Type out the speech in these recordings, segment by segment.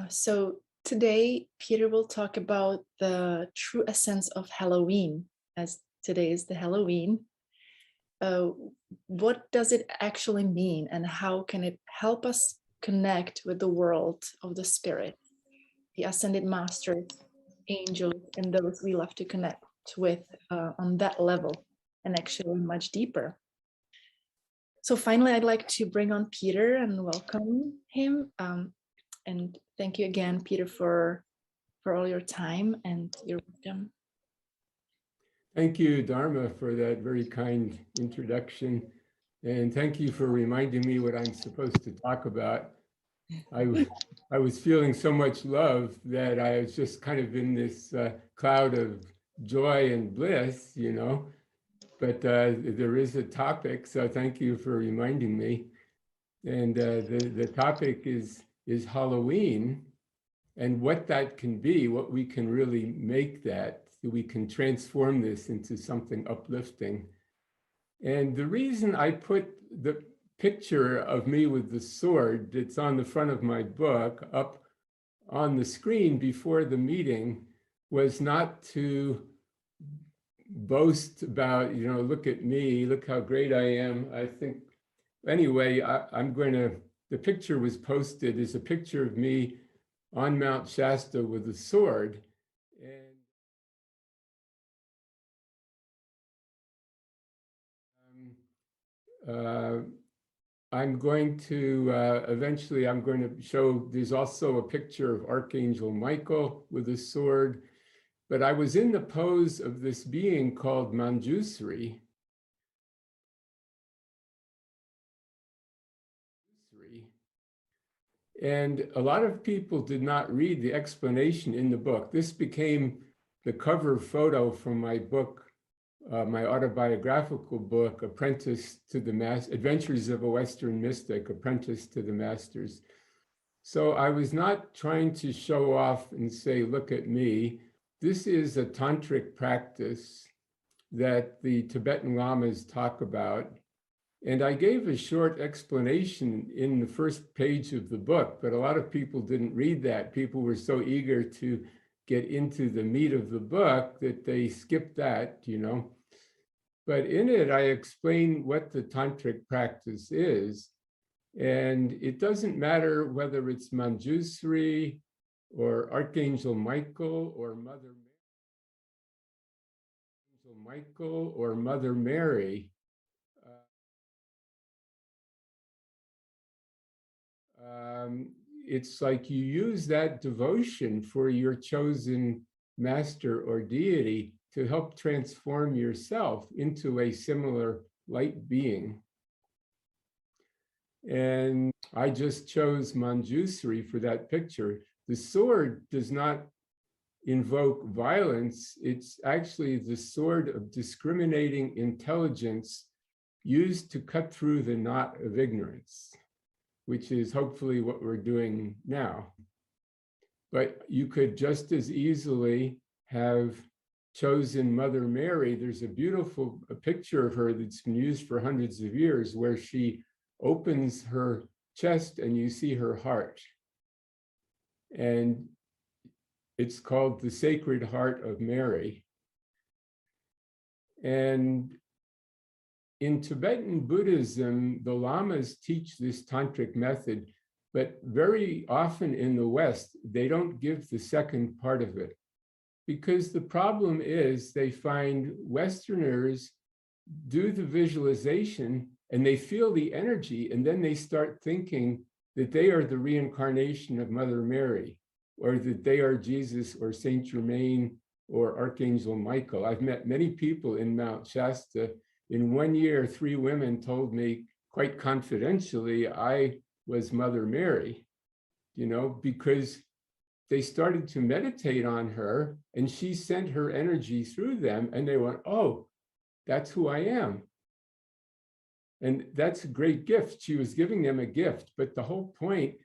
So today, Peter will talk about the true essence of Halloween, as today is the Halloween. What does it actually mean, and how can it help us connect with the world of the spirit, the ascended masters, angels, and those we love to connect with on that level, and actually much deeper? So finally, I'd like to bring on Peter and welcome him. And thank you again, Peter, for all your time and your wisdom. Thank you, Dharma, for that very kind introduction. And thank you for reminding me what I'm supposed to talk about. I was feeling so much love that I was just kind of in this cloud of joy and bliss, you know. But there is a topic, so thank you for reminding me. And the topic is Halloween, and what that can be, what we can really make that, so we can transform this into something uplifting. And the reason I put the picture of me with the sword that's on the front of my book up on the screen before the meeting was not to boast about, you know, look at me, look how great I am. I think, anyway, the picture was posted as a picture of me on Mount Shasta with a sword. And I'm going to, eventually I'm going to show, there's also a picture of Archangel Michael with a sword, but I was in the pose of this being called Manjusri. And a lot of people did not read the explanation in the book. This became the cover photo from my book, my autobiographical book, Apprentice to the Adventures of a Western Mystic, Apprentice to the Masters. So I was not trying to show off and say, look at me. This is a tantric practice that the Tibetan lamas talk about. And I gave a short explanation in the first page of the book, but a lot of people didn't read that. People were so eager to get into the meat of the book that they skipped that, you know. But in it, I explain what the tantric practice is. And it doesn't matter whether it's Manjusri or Archangel Michael or Mother Mary. It's like you use that devotion for your chosen master or deity to help transform yourself into a similar light being. And I just chose Manjusri for that picture. The sword does not invoke violence. It's actually the sword of discriminating intelligence used to cut through the knot of ignorance, which is hopefully what we're doing now. But you could just as easily have chosen Mother Mary. There's a beautiful picture of her that's been used for hundreds of years where she opens her chest and you see her heart. And it's called the Sacred Heart of Mary. And in Tibetan Buddhism, the lamas teach this tantric method, but very often in the West, they don't give the second part of it. Because the problem is they find Westerners do the visualization and they feel the energy, and then they start thinking that they are the reincarnation of Mother Mary, or that they are Jesus or Saint Germain or Archangel Michael. I've met many people in Mount Shasta. In 1 year, 3 women told me quite confidentially, I was Mother Mary, you know, because they started to meditate on her and she sent her energy through them and they went, oh, that's who I am. And that's a great gift. She was giving them a gift, but the whole point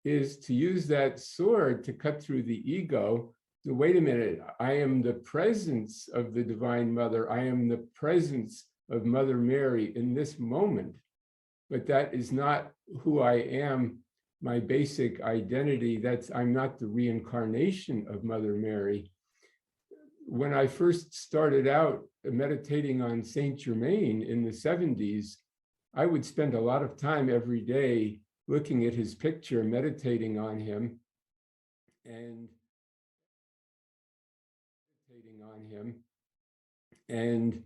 is to use that sword to cut through the ego. So wait a minute, I am the presence of the Divine Mother. I am the presence of Mother Mary in this moment, but that is not who I am my basic identity. I'm not the reincarnation of Mother Mary. When I first started out meditating on Saint Germain in the 70s, I would spend a lot of time every day looking at his picture, meditating on him, and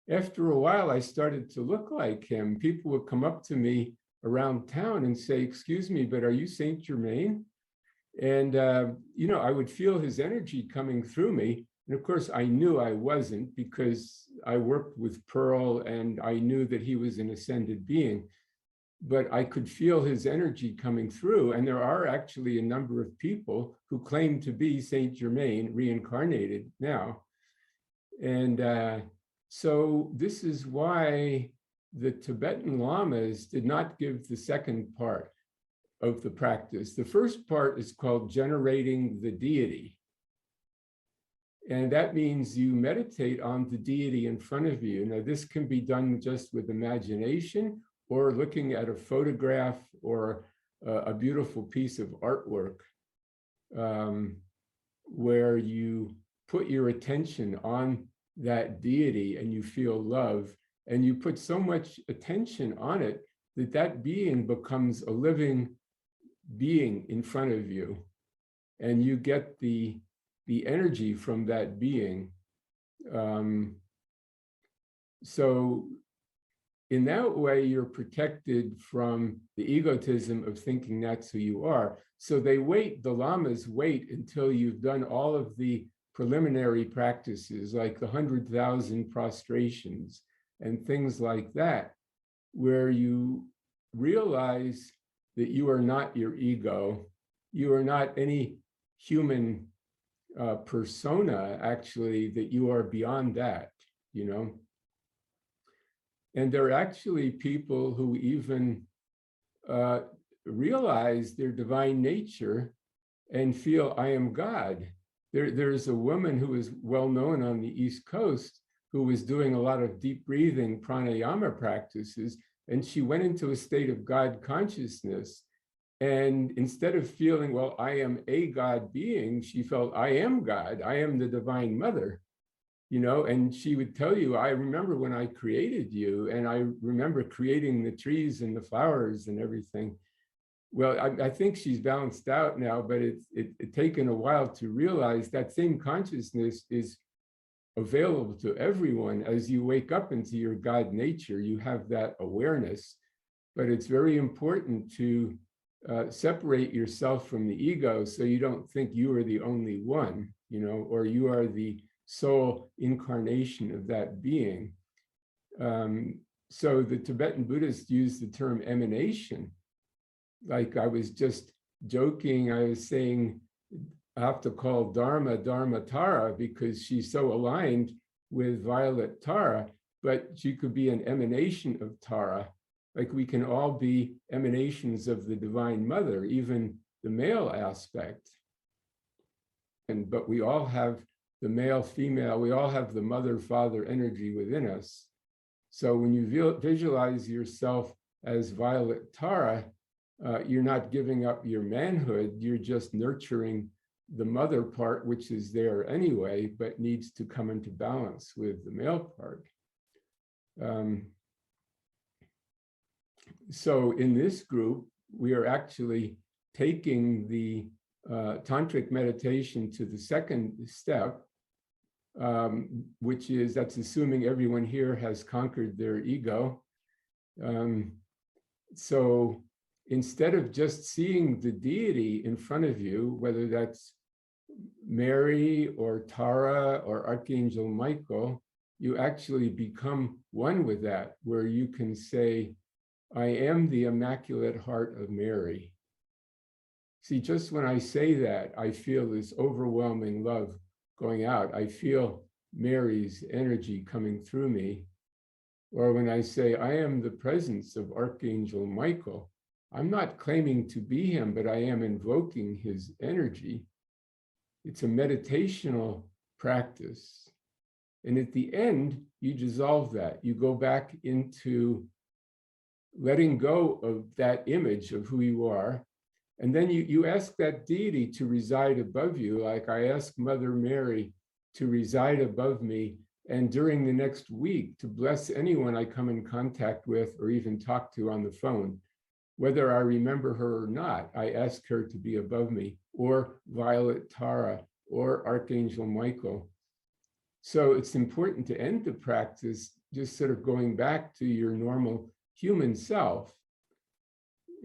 after a while, I started to look like him. People would come up to me around town and say, "Excuse me, but are you Saint Germain?" And I would feel his energy coming through me. And of course, I knew I wasn't, because I worked with Pearl and I knew that he was an ascended being. But I could feel his energy coming through. And there are actually a number of people who claim to be Saint Germain reincarnated now. And so this is why the Tibetan lamas did not give the second part of the practice. The first part is called generating the deity. And that means you meditate on the deity in front of you. Now, this can be done just with imagination or looking at a photograph or a beautiful piece of artwork, where you put your attention on that deity and you feel love, and you put so much attention on it that that being becomes a living being in front of you, and you get the energy from that being. So in that way, you're protected from the egotism of thinking that's who you are. So the lamas wait until you've done all of the preliminary practices, like the 100,000 prostrations and things like that, where you realize that you are not your ego, you are not any human persona, actually, that you are beyond that, And there are actually people who even realize their divine nature and feel, I am God. There's a woman who is well known on the East Coast who was doing a lot of deep breathing pranayama practices, and she went into a state of God consciousness. And instead of feeling, well, I am a God being, she felt, I am God, I am the Divine Mother, and she would tell you, I remember when I created you, and I remember creating the trees and the flowers and everything. Well, I think she's balanced out now, but it's taken a while to realize that same consciousness is available to everyone. As you wake up into your God nature, you have that awareness, but it's very important to separate yourself from the ego, so you don't think you are the only one, or you are the sole incarnation of that being. So the Tibetan Buddhists use the term emanation. Like I was just joking, I was saying, I have to call Dharma Tara because she's so aligned with Violet Tara, but she could be an emanation of Tara. Like we can all be emanations of the Divine Mother, even the male aspect. But we all have the male, female, we all have the mother, father energy within us. So when you visualize yourself as Violet Tara, you're not giving up your manhood, you're just nurturing the mother part, which is there anyway, but needs to come into balance with the male part. So in this group, we are actually taking the tantric meditation to the second step, which is, that's assuming everyone here has conquered their ego. So instead of just seeing the deity in front of you, whether that's Mary or Tara or Archangel Michael, you actually become one with that, where you can say, I am the Immaculate Heart of Mary. See, just when I say that, I feel this overwhelming love going out. I feel Mary's energy coming through me. Or when I say, I am the presence of Archangel Michael, I'm not claiming to be him, but I am invoking his energy. It's a meditational practice. And at the end, you dissolve that. You go back into letting go of that image of who you are And then you ask that deity to reside above you, like I ask Mother Mary to reside above me, and during the next week to bless anyone I come in contact with or even talk to on the phone. Whether I remember her or not, I ask her to be above me, or Violet Tara, or Archangel Michael. So it's important to end the practice just sort of going back to your normal human self.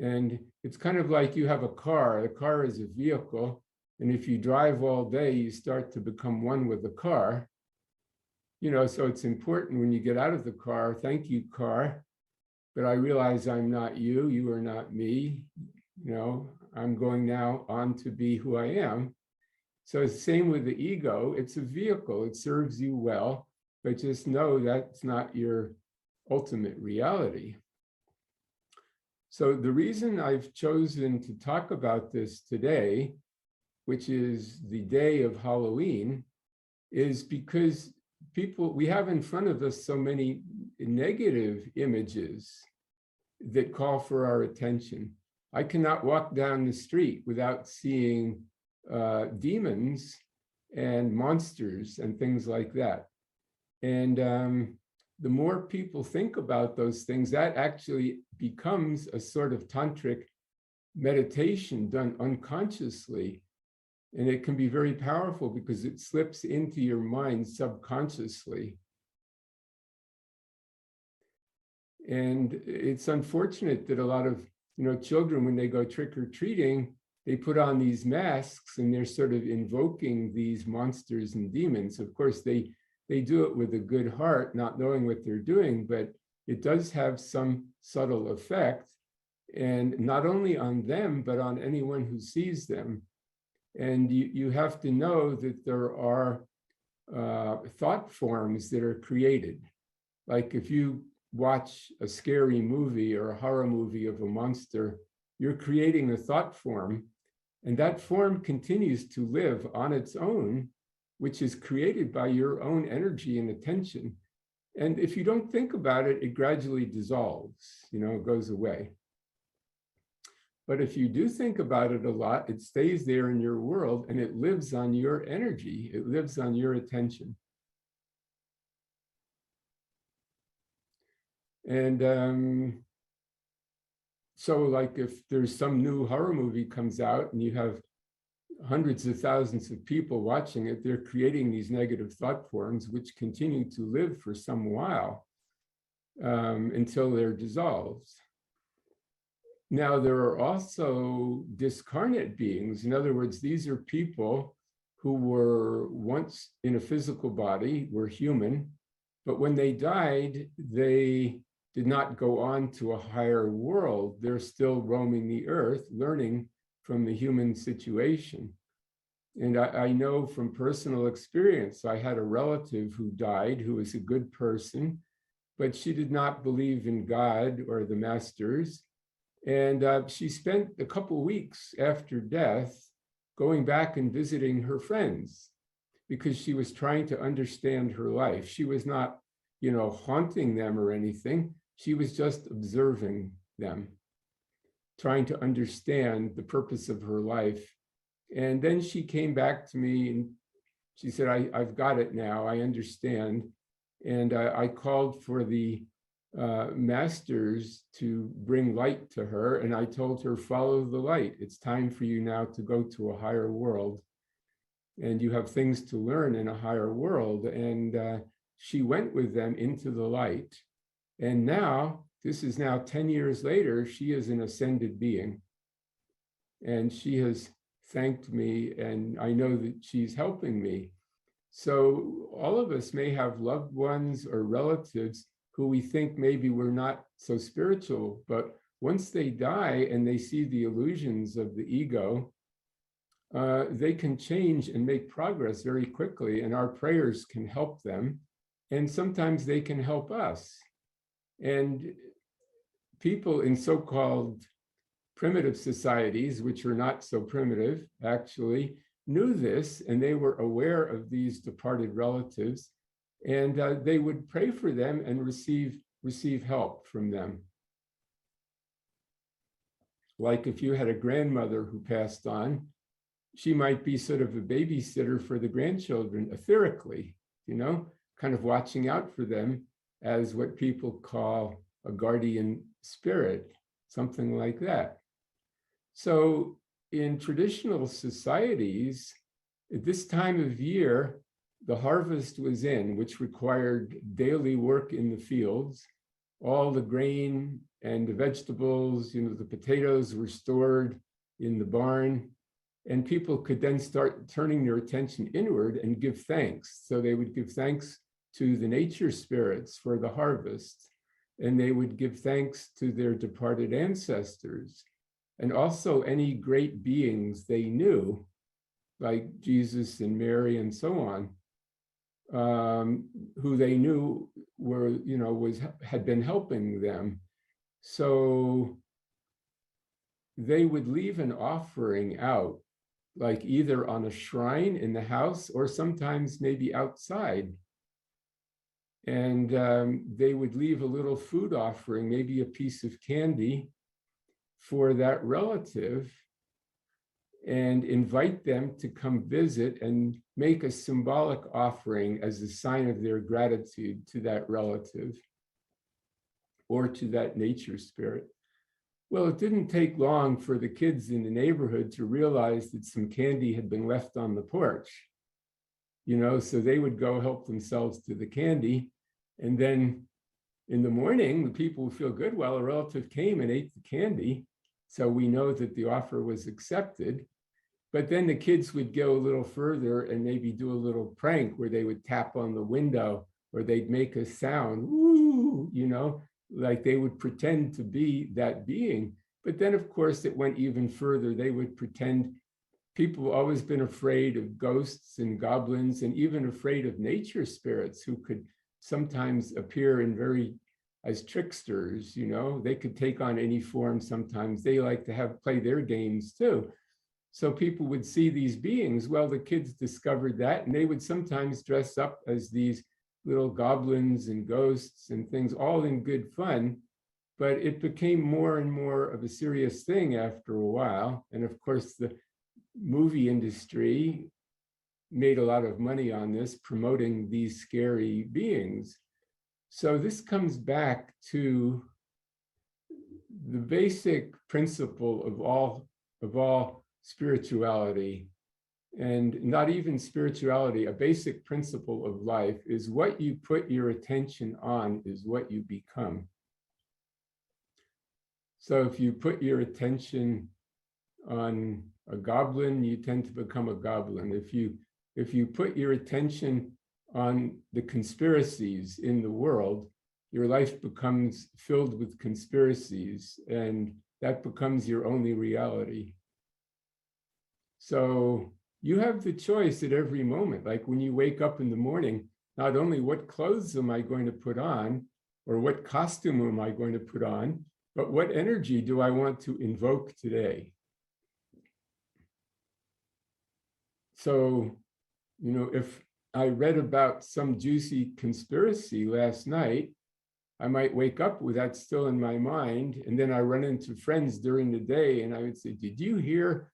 And it's kind of like you have a car. The car is a vehicle. And if you drive all day, you start to become one with the car. You know, so it's important when you get out of the car, thank you, car. But I realize I'm not you, you are not me. You know, I'm going now on to be who I am. So it's the same with the ego. It's a vehicle. It serves you well, but just know that's not your ultimate reality. So the reason I've chosen to talk about this today, which is the day of Halloween, is because we have in front of us so many negative images that call for our attention. I cannot walk down the street without seeing demons and monsters and things like that. And the more people think about those things, that actually becomes a sort of tantric meditation done unconsciously. And it can be very powerful because it slips into your mind subconsciously. And it's unfortunate that a lot of children, when they go trick-or-treating, they put on these masks and they're sort of invoking these monsters and demons. Of course, they do it with a good heart, not knowing what they're doing, but it does have some subtle effect, and not only on them, but on anyone who sees them. And you have to know that there are thought forms that are created. Like if you watch a scary movie or a horror movie of a monster, you're creating a thought form, and that form continues to live on its own, which is created by your own energy and attention. And if you don't think about it, it gradually dissolves, it goes away. But if you do think about it a lot, it stays there in your world and it lives on your energy. It lives on your attention. And so like if there's some new horror movie comes out and you have hundreds of thousands of people watching it, they're creating these negative thought forms, which continue to live for some while until they're dissolved. Now, there are also discarnate beings. In other words, these are people who were once in a physical body, were human, but when they died, they did not go on to a higher world. They're still roaming the earth, learning from the human situation. And I know from personal experience, I had a relative who died, who was a good person, but she did not believe in God or the masters. And she spent a couple weeks after death going back and visiting her friends because she was trying to understand her life. She was not, haunting them or anything. She was just observing them, trying to understand the purpose of her life. And then she came back to me and she said, I've got it now, I understand. And I called for the masters to bring light to her. And I told her, follow the light. It's time for you now to go to a higher world. And you have things to learn in a higher world. And she went with them into the light. And now, this is now 10 years later, she is an ascended being. And she has thanked me, and I know that she's helping me. So all of us may have loved ones or relatives who we think maybe we're not so spiritual, but once they die and they see the illusions of the ego, they can change and make progress very quickly, and our prayers can help them, and sometimes they can help us. And people in so-called primitive societies, which are not so primitive, actually, knew this, and they were aware of these departed relatives, and they would pray for them and receive help from them. like if you had a grandmother who passed on, she might be sort of a babysitter for the grandchildren, etherically, kind of watching out for them as what people call a guardian spirit, something like that. So in traditional societies, at this time of year, the harvest was in, which required daily work in the fields. All the grain and the vegetables, the potatoes were stored in the barn, and people could then start turning their attention inward and give thanks. So they would give thanks to the nature spirits for the harvest, and they would give thanks to their departed ancestors, and also any great beings they knew, like Jesus and Mary and so on, who they knew were, had been helping them. So they would leave an offering out, like either on a shrine in the house or sometimes maybe outside. And they would leave a little food offering, maybe a piece of candy for that relative, and invite them to come visit and make a symbolic offering as a sign of their gratitude to that relative or to that nature spirit. Well, it didn't take long for the kids in the neighborhood to realize that some candy had been left on the porch, so they would go help themselves to the candy. And then in the morning, the people would feel good. Well, a relative came and ate the candy, so we know that the offer was accepted. But then the kids would go a little further and maybe do a little prank where they would tap on the window, or they'd make a sound, woo, like they would pretend to be that being. But then, of course, it went even further. They would pretend. People have always been afraid of ghosts and goblins, and even afraid of nature spirits who could sometimes appear as tricksters. They could take on any form. Sometimes they like to play their games too. So people would see these beings. Well, the kids discovered that, and they would sometimes dress up as these little goblins and ghosts and things, all in good fun. But it became more and more of a serious thing after a while. And of course, the movie industry made a lot of money on this, promoting these scary beings. So this comes back to the basic principle of all spirituality, and not even spirituality, a basic principle of life is what you put your attention on is what you become. So if you put your attention on a goblin, you tend to become a goblin. If you put your attention on the conspiracies in the world, your life becomes filled with conspiracies, and that becomes your only reality. So you have the choice at every moment. Like when you wake up in the morning, not only what clothes am I going to put on, or what costume am I going to put on, but what energy do I want to invoke today? So, if I read about some juicy conspiracy last night, I might wake up with that still in my mind, and then I run into friends during the day, and I would say, "Did you hear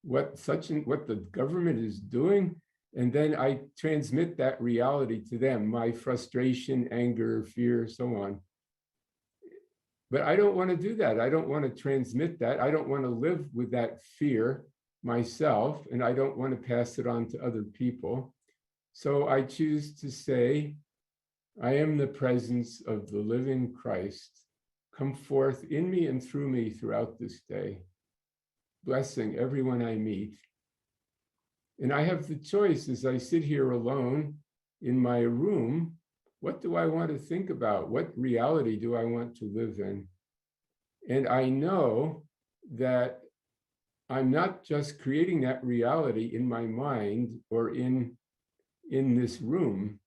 what the government is doing?" And then I transmit that reality to them, my frustration, anger, fear, so on. But I don't want to do that. I don't want to transmit that. I don't want to live with that fear myself, and I don't want to pass it on to other people. So I choose to say, I am the presence of the living Christ. Come forth in me and through me throughout this day, blessing everyone I meet. And I have the choice as I sit here alone in my room, what do I want to think about? What reality do I want to live in? And I know that I'm not just creating that reality in my mind or in this room.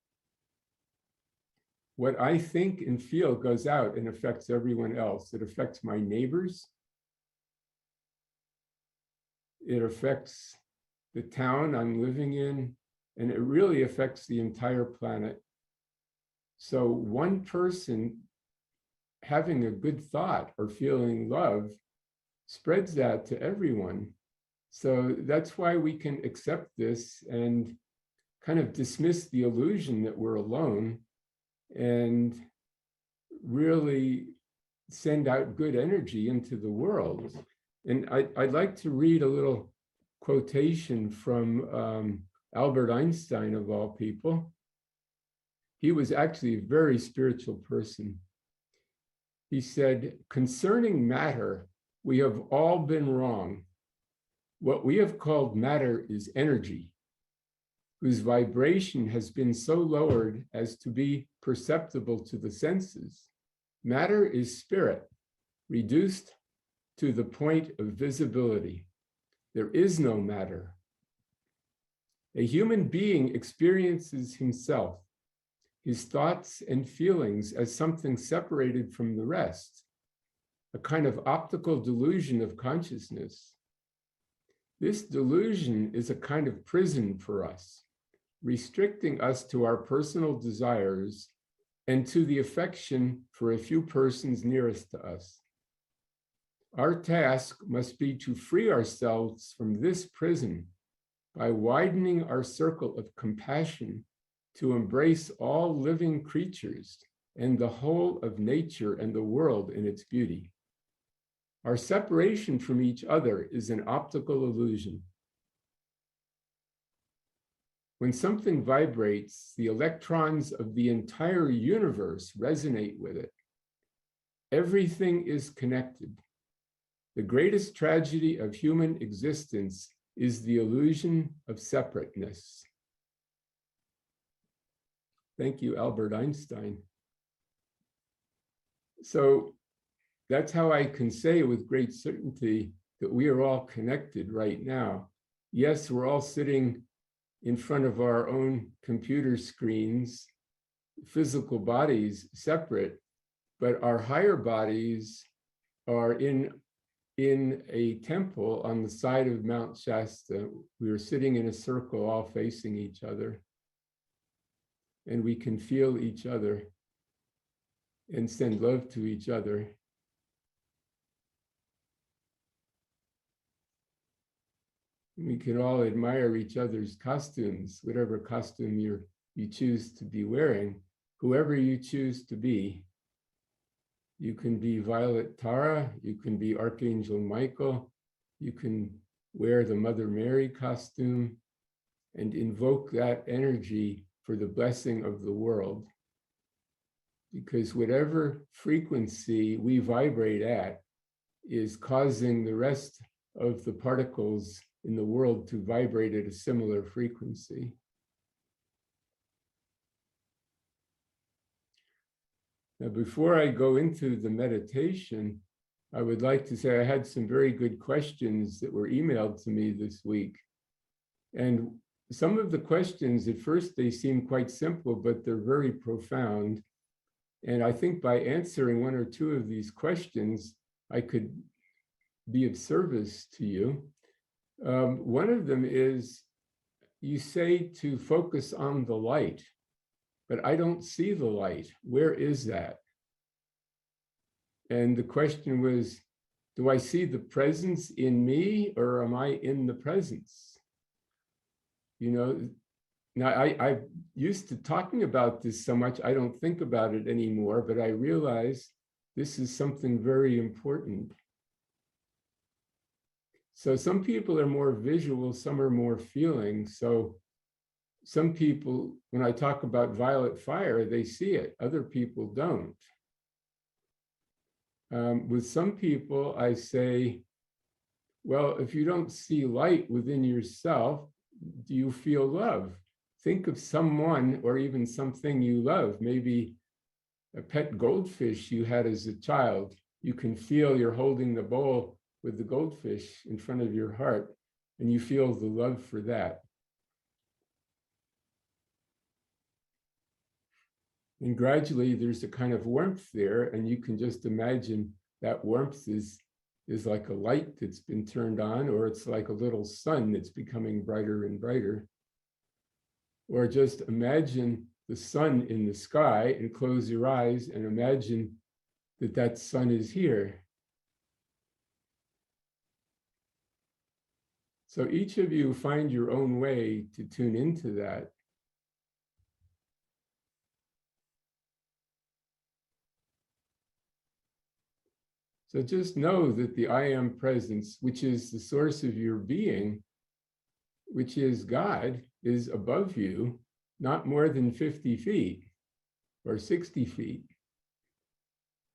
What I think and feel goes out and affects everyone else. It affects my neighbors. It affects the town I'm living in, and it really affects the entire planet. So one person having a good thought or feeling love spreads that to everyone. So that's why we can accept this and kind of dismiss the illusion that we're alone and really send out good energy into the world. And I'd like to read a little quotation from Albert Einstein, of all people. He was actually a very spiritual person. He said, "Concerning matter, we have all been wrong. What we have called matter is energy, whose vibration has been so lowered as to be perceptible to the senses. Matter is spirit, reduced to the point of visibility. There is no matter. A human being experiences himself, his thoughts and feelings as something separated from the rest, a kind of optical delusion of consciousness. This delusion is a kind of prison for us, restricting us to our personal desires and to the affection for a few persons nearest to us. Our task must be to free ourselves from this prison by widening our circle of compassion to embrace all living creatures and the whole of nature and the world in its beauty. Our separation from each other is an optical illusion. When something vibrates, the electrons of the entire universe resonate with it. Everything is connected. The greatest tragedy of human existence is the illusion of separateness." Thank you, Albert Einstein. So that's how I can say with great certainty that we are all connected right now. Yes, we're all sitting in front of our own computer screens, physical bodies separate, but our higher bodies are in a temple on the side of Mount Shasta. We are sitting in a circle, all facing each other, and we can feel each other and send love to each other. We can all admire each other's costumes, whatever costume you choose to be wearing, whoever you choose to be. You can be Violet Tara, you can be Archangel Michael, you can wear the Mother Mary costume and invoke that energy for the blessing of the world. Because whatever frequency we vibrate at is causing the rest of the particles in the world to vibrate at a similar frequency. Now, before I go into the meditation, I would like to say I had some very good questions that were emailed to me this week. And some of the questions, at first, they seem quite simple, but they're very profound. And I think by answering one or two of these questions, I could be of service to you. One of them is, you say to focus on the light, but I don't see the light. Where is that? And the question was, do I see the presence in me, or am I in the presence? You know, now I'm used to talking about this so much, I don't think about it anymore, but I realize this is something very important. So some people are more visual, some are more feeling. So some people, when I talk about violet fire, they see it. Other people don't. With some people, I say, well, if you don't see light within yourself, do you feel love? Think of someone or even something you love, maybe a pet goldfish you had as a child. You can feel you're holding the bowl with the goldfish in front of your heart, and you feel the love for that. And gradually there's a kind of warmth there, and you can just imagine that warmth is like a light that's been turned on, or it's like a little sun that's becoming brighter and brighter. Or just imagine the sun in the sky and close your eyes and imagine that that sun is here. So each of you find your own way to tune into that. So just know that the I am presence, which is the source of your being, which is God, is above you, not more than 50 feet or 60 feet.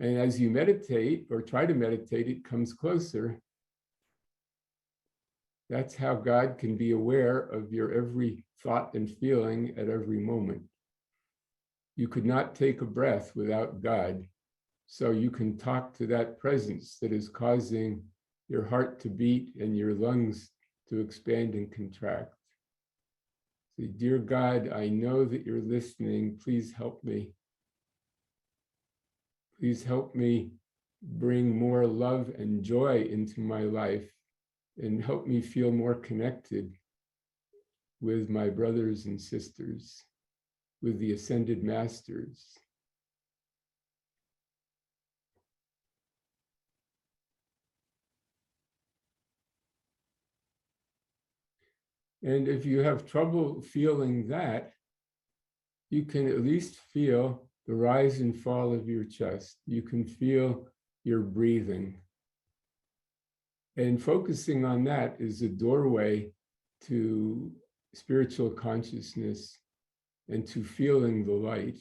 And as you meditate or try to meditate, it comes closer. That's how God can be aware of your every thought and feeling at every moment. You could not take a breath without God. So you can talk to that presence that is causing your heart to beat and your lungs to expand and contract. Say, dear God, I know that you're listening. Please help me. Please help me bring more love and joy into my life and help me feel more connected with my brothers and sisters, with the ascended masters. And if you have trouble feeling that, you can at least feel the rise and fall of your chest. You can feel your breathing. And focusing on that is a doorway to spiritual consciousness and to feeling the light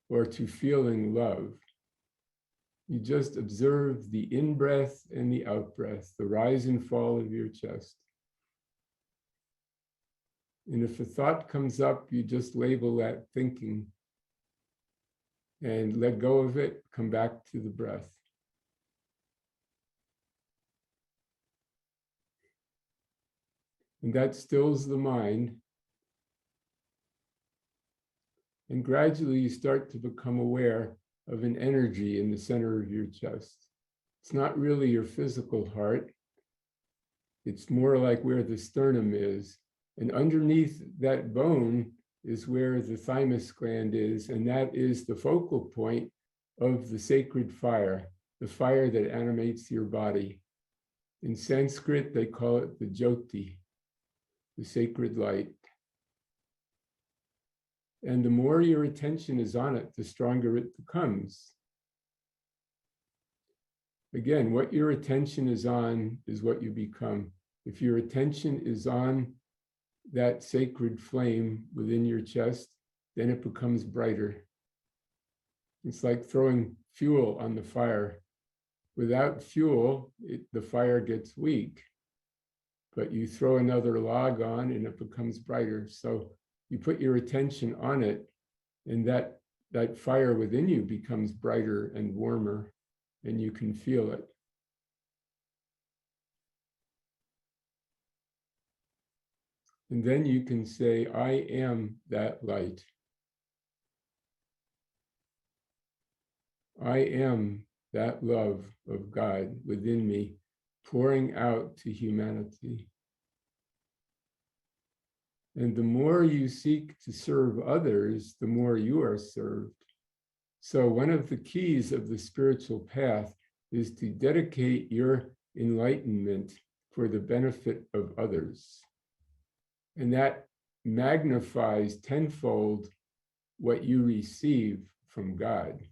or to feeling love. You just observe the in-breath and the out-breath, the rise and fall of your chest. And if a thought comes up, you just label that thinking and let go of it, come back to the breath. And that stills the mind. And gradually you start to become aware of an energy in the center of your chest. It's not really your physical heart. It's more like where the sternum is. And underneath that bone is where the thymus gland is, and that is the focal point of the sacred fire, the fire that animates your body. In Sanskrit, they call it the Jyoti, the sacred light. And the more your attention is on it, the stronger it becomes. Again, what your attention is on is what you become. If your attention is on that sacred flame within your chest, then it becomes brighter. It's like throwing fuel on the fire. Without fuel, the fire gets weak, but you throw another log on and it becomes brighter. So you put your attention on it, and that fire within you becomes brighter and warmer, and you can feel it. And then you can say, I am that light. I am that love of God within me, pouring out to humanity. And the more you seek to serve others, the more you are served. So one of the keys of the spiritual path is to dedicate your enlightenment for the benefit of others. And that magnifies tenfold what you receive from God.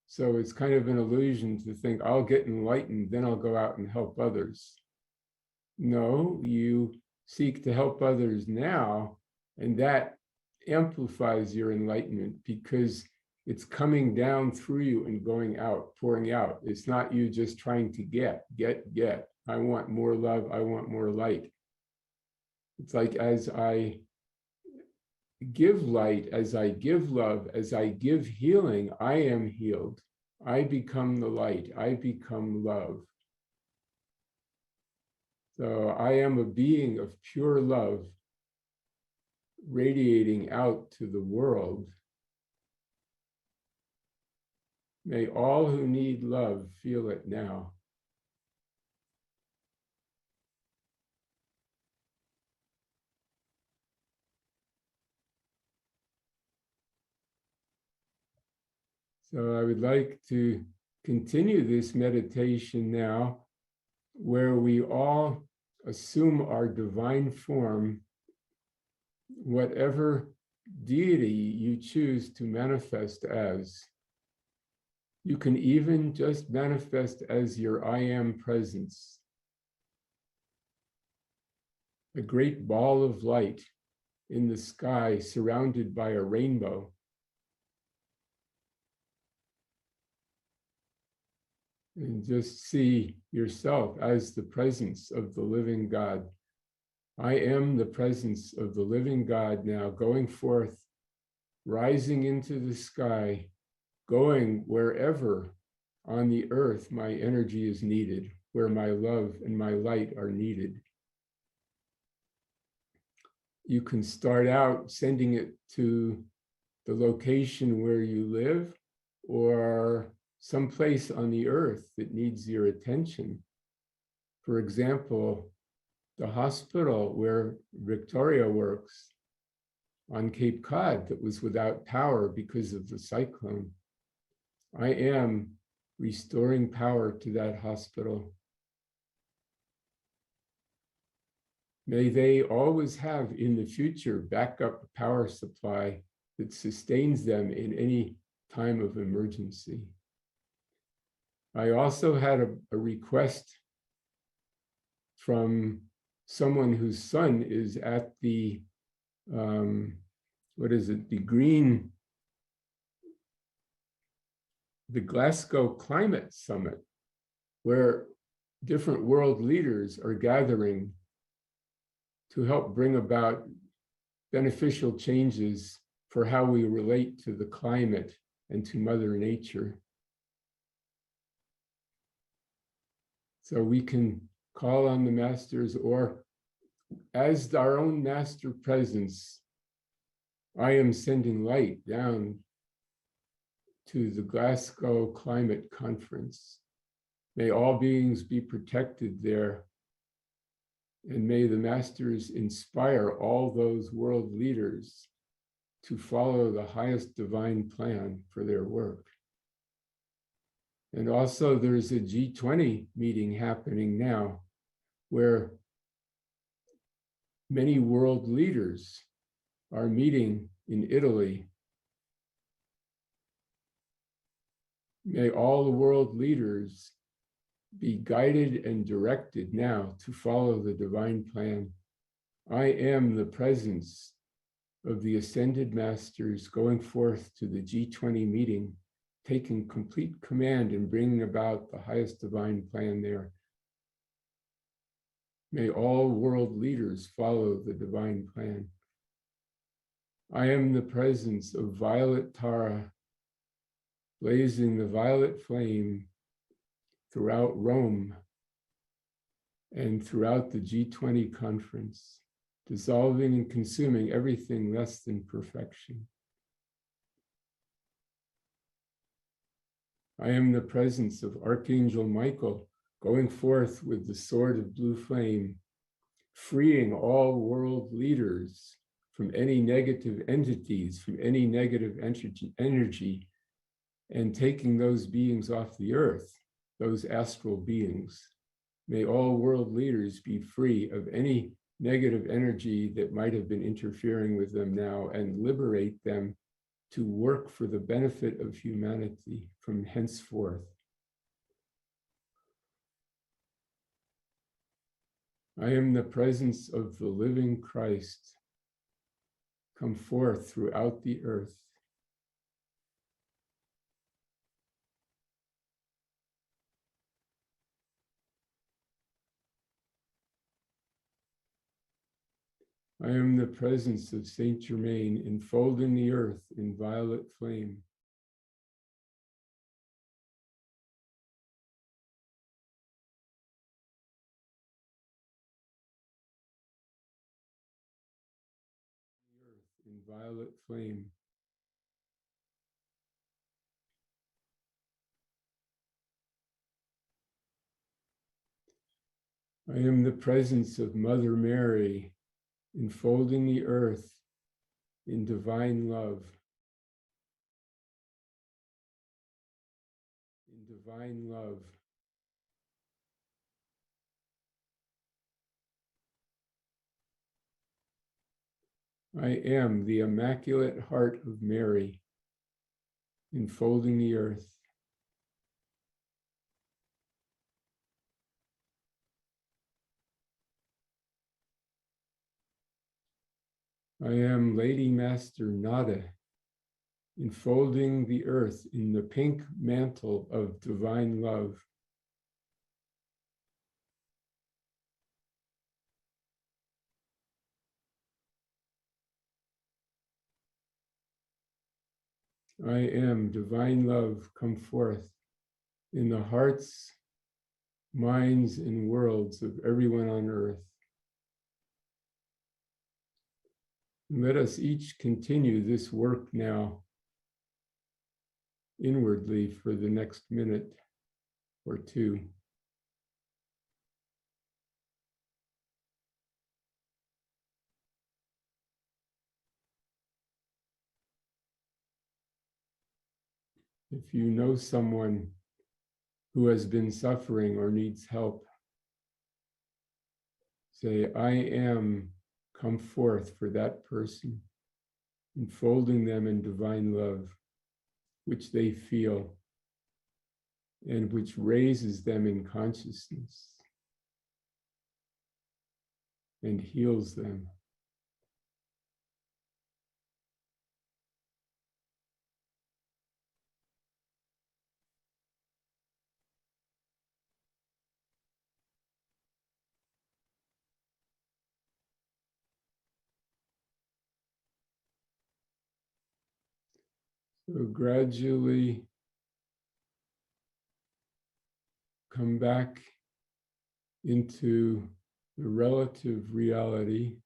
So it's kind of an illusion to think, I'll get enlightened, then I'll go out and help others. No, you seek to help others now, and that amplifies your enlightenment because it's coming down through you and going out, pouring out. It's not you just trying to get. I want more love, I want more light. It's like as I give light, as I give love, as I give healing, I am healed. I become the light, I become love. So I am a being of pure love, radiating out to the world. May all who need love feel it now. So I would like to continue this meditation now, where we all assume our divine form, whatever deity you choose to manifest as. You can even just manifest as your I am presence, a great ball of light in the sky surrounded by a rainbow. And just see yourself as the presence of the living God. I am the presence of the living God now, going forth, rising into the sky, going wherever on the earth my energy is needed, where my love and my light are needed. You can start out sending it to the location where you live, or someplace on the earth that needs your attention. For example, the hospital where Victoria works on Cape Cod that was without power because of the cyclone. I am restoring power to that hospital. May they always have in the future backup power supply that sustains them in any time of emergency. I also had a request from someone whose son is at the, the Glasgow Climate Summit, where different world leaders are gathering to help bring about beneficial changes for how we relate to the climate and to Mother Nature. So we can call on the masters, or as our own master presence, I am sending light down to the Glasgow Climate Conference. May all beings be protected there, and may the masters inspire all those world leaders to follow the highest divine plan for their work. And also there's a G20 meeting happening now where many world leaders are meeting in Italy. May all the world leaders be guided and directed now to follow the divine plan. I am the presence of the ascended masters going forth to the G20 meeting, taking complete command and bringing about the highest divine plan there. May all world leaders follow the divine plan. I am the presence of Violet Tara, blazing the violet flame throughout Rome and throughout the G20 conference, dissolving and consuming everything less than perfection. I am the presence of Archangel Michael, going forth with the sword of blue flame, freeing all world leaders from any negative entities, from any negative energy, and taking those beings off the earth, those astral beings. May all world leaders be free of any negative energy that might have been interfering with them now, and liberate them to work for the benefit of humanity from henceforth. I am the presence of the living Christ, come forth throughout the earth. I am the presence of Saint Germain, enfolding the earth in violet flame. The earth in violet flame. I am the presence of Mother Mary, enfolding the earth in divine love. In divine love. I am the Immaculate Heart of Mary, enfolding the earth. I am Lady Master Nada, enfolding the earth in the pink mantle of divine love. I am divine love come forth in the hearts, minds, and worlds of everyone on earth. And let us each continue this work now inwardly for the next minute or two. If you know someone who has been suffering or needs help, say, I am come forth for that person, enfolding them in divine love, which they feel and which raises them in consciousness and heals them. So gradually come back into the relative reality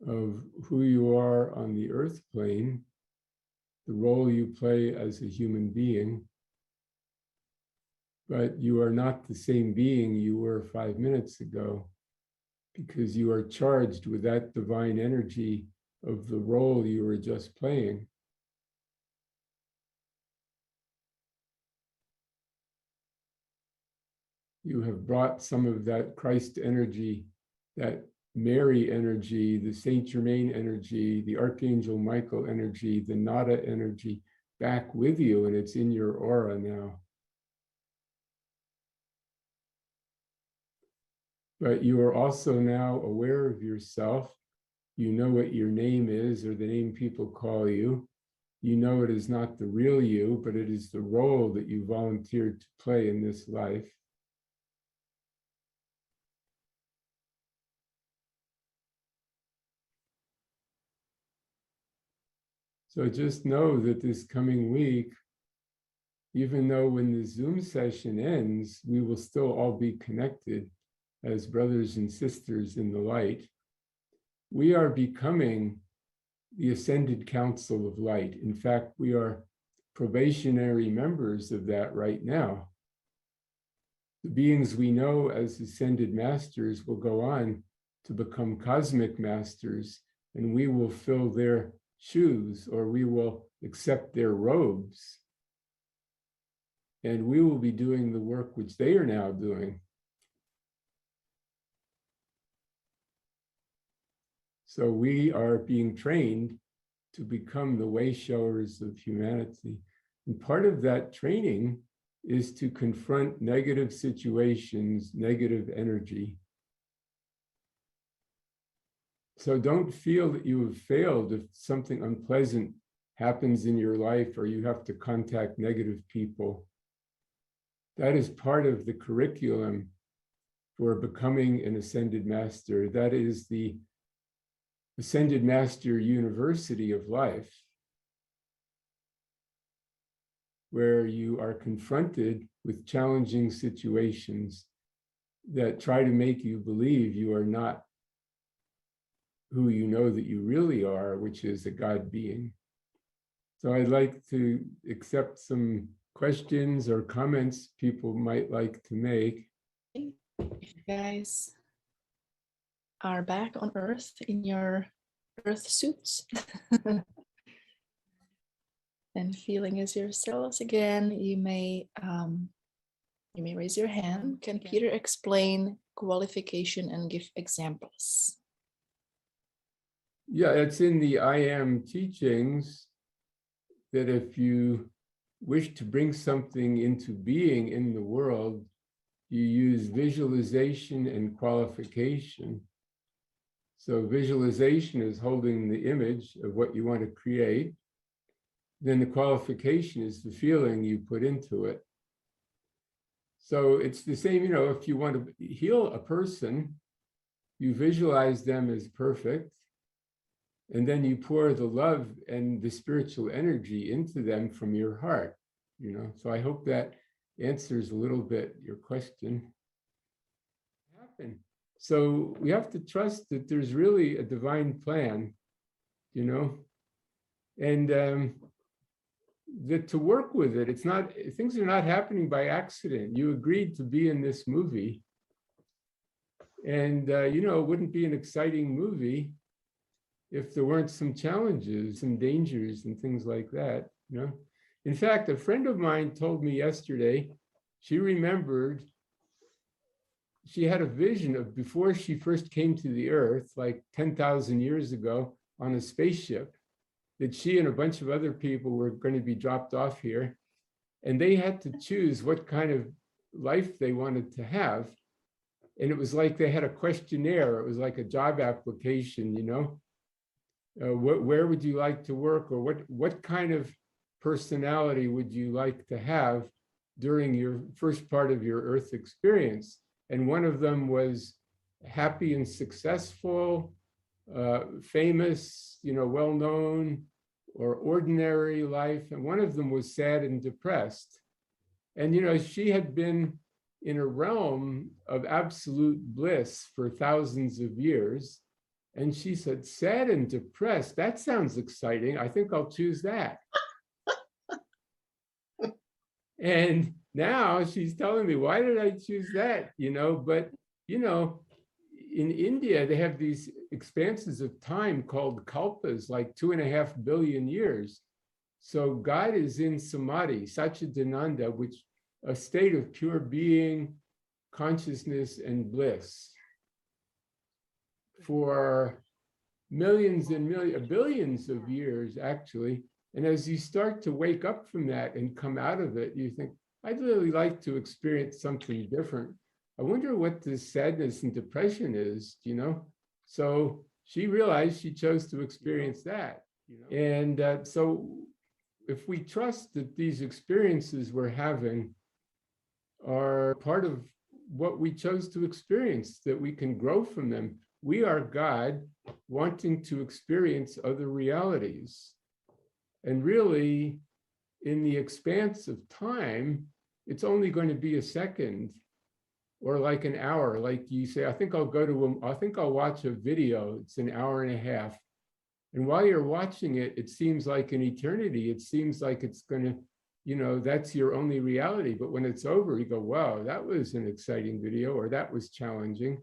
of who you are on the earth plane, the role you play as a human being, but you are not the same being you were 5 minutes ago, because you are charged with that divine energy of the role you were just playing. You have brought some of that Christ energy, that Mary energy, the Saint Germain energy, the Archangel Michael energy, the Nada energy back with you, and it's in your aura now. But you are also now aware of yourself. You know what your name is, or the name people call you. You know it is not the real you, but it is the role that you volunteered to play in this life. So just know that this coming week, even though when the Zoom session ends, we will still all be connected as brothers and sisters in the light, we are becoming the Ascended Council of Light. In fact, we are probationary members of that right now. The beings we know as Ascended Masters will go on to become cosmic masters, and we will fill their shoes, or we will accept their robes. And we will be doing the work which they are now doing. So we are being trained to become the way showers of humanity. And part of that training is to confront negative situations, negative energy. So don't feel that you have failed if something unpleasant happens in your life or you have to contact negative people. That is part of the curriculum for becoming an Ascended Master. That is the Ascended Master University of life, where you are confronted with challenging situations that try to make you believe you are not who you know that you really are, which is a God being. So I'd like to accept some questions or comments people might like to make. If you guys are back on Earth in your Earth suits, And feeling as yourselves again, you may raise your hand. Can Peter explain qualification and give examples? Yeah, it's in the I Am teachings that if you wish to bring something into being in the world, you use visualization and qualification. So visualization is holding the image of what you want to create. Then the qualification is the feeling you put into it. So it's the same, if you want to heal a person, you visualize them as perfect, and then you pour the love and the spiritual energy into them from your heart, So I hope that answers a little bit your question. So we have to trust that there's really a divine plan, and that to work with it, things are not happening by accident. You agreed to be in this movie, and it wouldn't be an exciting movie if there weren't some challenges, some dangers and things like that, In fact, a friend of mine told me yesterday, she remembered she had a vision of before she first came to the earth, like 10,000 years ago on a spaceship, that she and a bunch of other people were going to be dropped off here. And they had to choose what kind of life they wanted to have. And it was like they had a questionnaire. It was like a job application, where would you like to work, or what kind of personality would you like to have during your first part of your earth experience? And one of them was happy and successful, famous, well-known, or ordinary life. And one of them was sad and depressed. And, she had been in a realm of absolute bliss for thousands of years. And she said, sad and depressed, that sounds exciting. I think I'll choose that. And now she's telling me, why did I choose that? But, in India, they have these expanses of time called kalpas, like 2.5 billion years. So God is in samadhi, Satchidananda, which a state of pure being, consciousness, and bliss for millions and billions of years, actually. And as you start to wake up from that and come out of it, you think, I'd really like to experience something different. I wonder what this sadness and depression is, So she realized she chose to experience that. And so if we trust that these experiences we're having are part of what we chose to experience, that we can grow from them. We are God wanting to experience other realities. And really, in the expanse of time, it's only going to be a second or like an hour. Like you say, I think I'll watch a video. It's an hour and a half. And while you're watching it, it seems like an eternity. It seems like it's going to, that's your only reality. But when it's over, you go, wow, that was an exciting video, or that was challenging.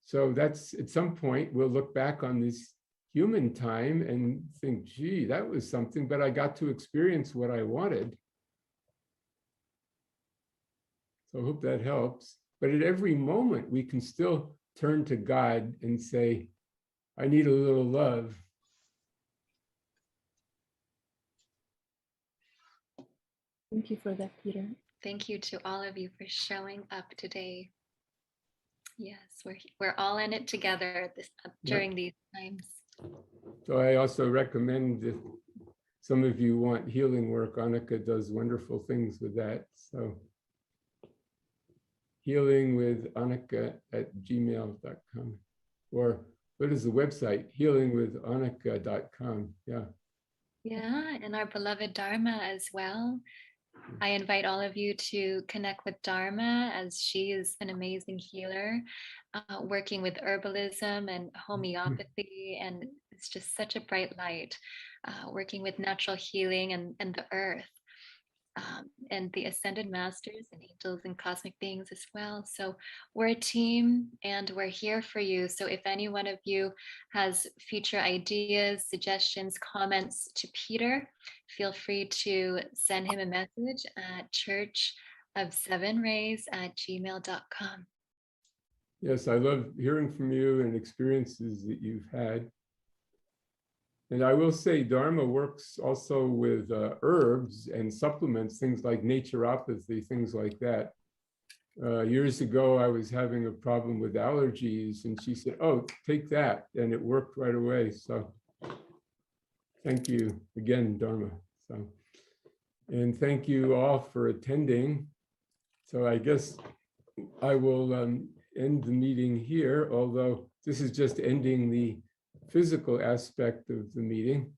So that's, at some point, we'll look back on this human time and think, gee, that was something, but I got to experience what I wanted. So I hope that helps. But at every moment, we can still turn to God and say, I need a little love. Thank you for that, Peter. Thank you to all of you for showing up today. Yes, we're all in it together during these times. So I also recommend, if some of you want healing work, Annika does wonderful things with that. So healingwithannika@gmail.com, or what is the website? healingwithannika.com. Yeah, and our beloved Dharma as well. I invite all of you to connect with Dharma, as she is an amazing healer, working with herbalism and homeopathy, and it's just such a bright light, working with natural healing and the earth. and the ascended masters and angels and cosmic beings as well. So we're a team and we're here for you. So if any one of you has future ideas, suggestions, comments to Peter, feel free to send him a message at churchofsevenrays@gmail.com. Yes, I love hearing from you and experiences that you've had. And I will say Dharma works also with herbs and supplements, things like naturopathy, things like that. Years ago, I was having a problem with allergies, and she said, oh, take that. And it worked right away. So thank you again, Dharma. So, and thank you all for attending. So I guess I will end the meeting here, although this is just ending the physical aspect of the meeting,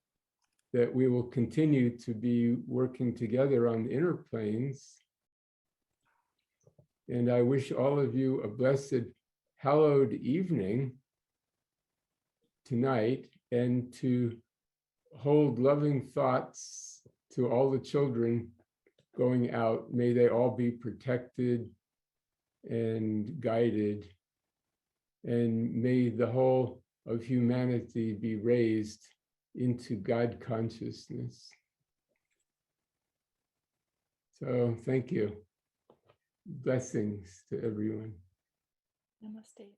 that we will continue to be working together on the inner planes. And I wish all of you a blessed, hallowed evening tonight, and to hold loving thoughts to all the children going out. May they all be protected and guided, and may the whole of humanity be raised into God consciousness. So thank you. Blessings to everyone. Namaste.